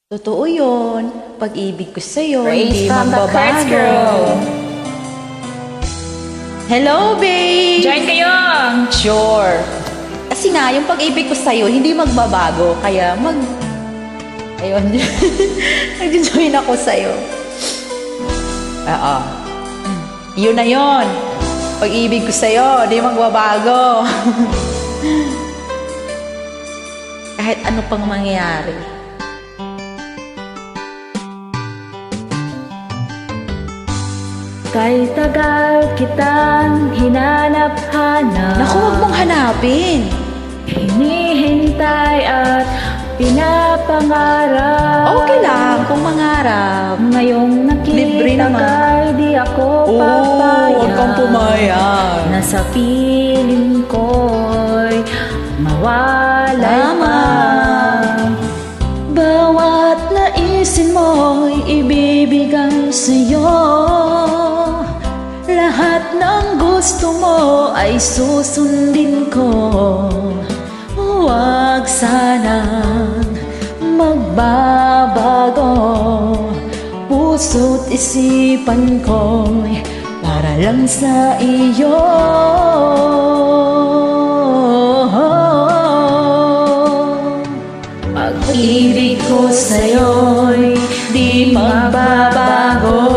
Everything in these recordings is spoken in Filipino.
Totoo yun. Pag-ibig ko sa'yo, Praise hindi from the Kurtz magbabago. Girl. Hello, babe! Join kayo! Sure. Kasi nga, yung pag-ibig ko sa'yo, hindi magbabago. Kaya Ayun. Nag-join ako sa'yo. Oo. Yun na yun. Pag-ibig ko sa'yo, hindi magbabago. Kahit ano pang mangyayari. Kay tagal kitang hinanap-hanap. Naku, huwag mong hanapin. Hinihintay at pinapangarap. Okay lang kung mangarap. Ngayong Libre nakita naman. kay di ako papayag. huwag kang pumayag. Na sa piling ko'y mawalay pa. Bawat naisin mo'y ibibigay sa'yo. Lahat ng gusto mo ay susundin ko. Huwag sanang magbabago. Puso't isipan ko'y para lang sa iyo. Pag-ibig ko sa'yo'y di magbabago.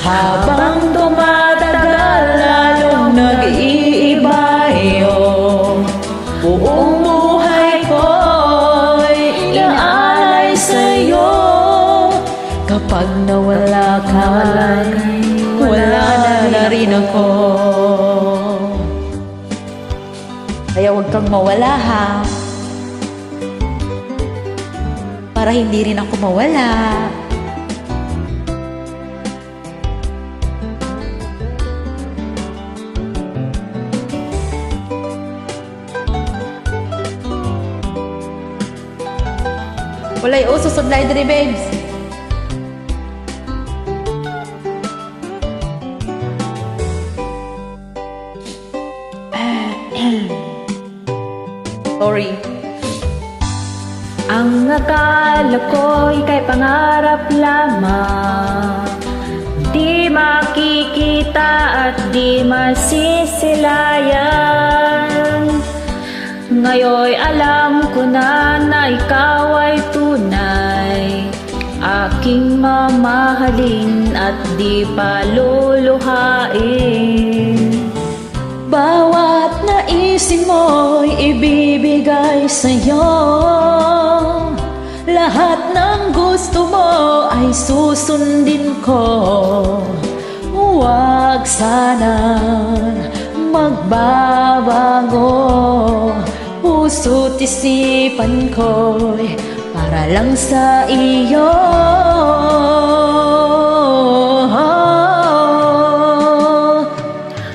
Habang tumatagal, lalong nag-iiba iyong buong buhay ko'y inaalay sa'yo. Kapag nawala ka, wala na rin ako. Kaya huwag kang mawala, ha? Para hindi rin ako mawala. Walay uso sa blind rin, babes. Sorry. Ang akala ko'y kay pangarap lamang, di makikita at di masisilayan. Ngayon'y alam ko na ikaw ay tunay, aking mamahalin at di paluluhain. Bawat naisin mo'y ibibigay sa'yo. Lahat ng gusto mo ay susundin ko. Huwag sanang magbabago. Puso't isipan ko'y para lang sa iyo.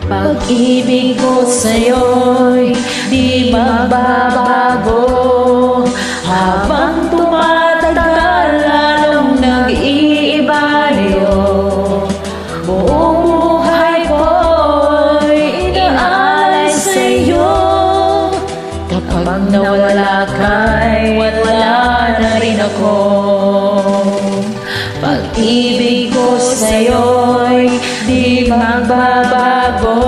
Pag-ibig ko sa'yo'y di magbabago. Habang tumatagal, lalong nag-iiba iyong buong buhay ko'y inaalay sa'yo. Kapag nawala ka'y wala na rin ako. Pag-ibig ko sa'yo'y di magbabago.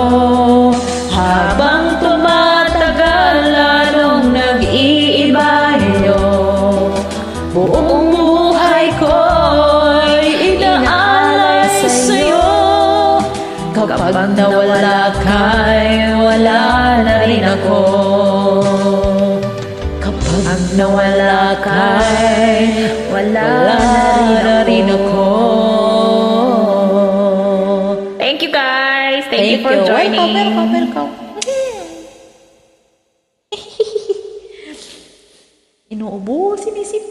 Habang tumatagal, lalong nag-iiba iyong buong buhay ko'y inaalay sa'yo. Kapag nawala ka'y wala na rin ako. Kapag nawala ka'y wala na rin ako. Thank you guys! Thank you for joining. Welcome. Inuubo, sinisip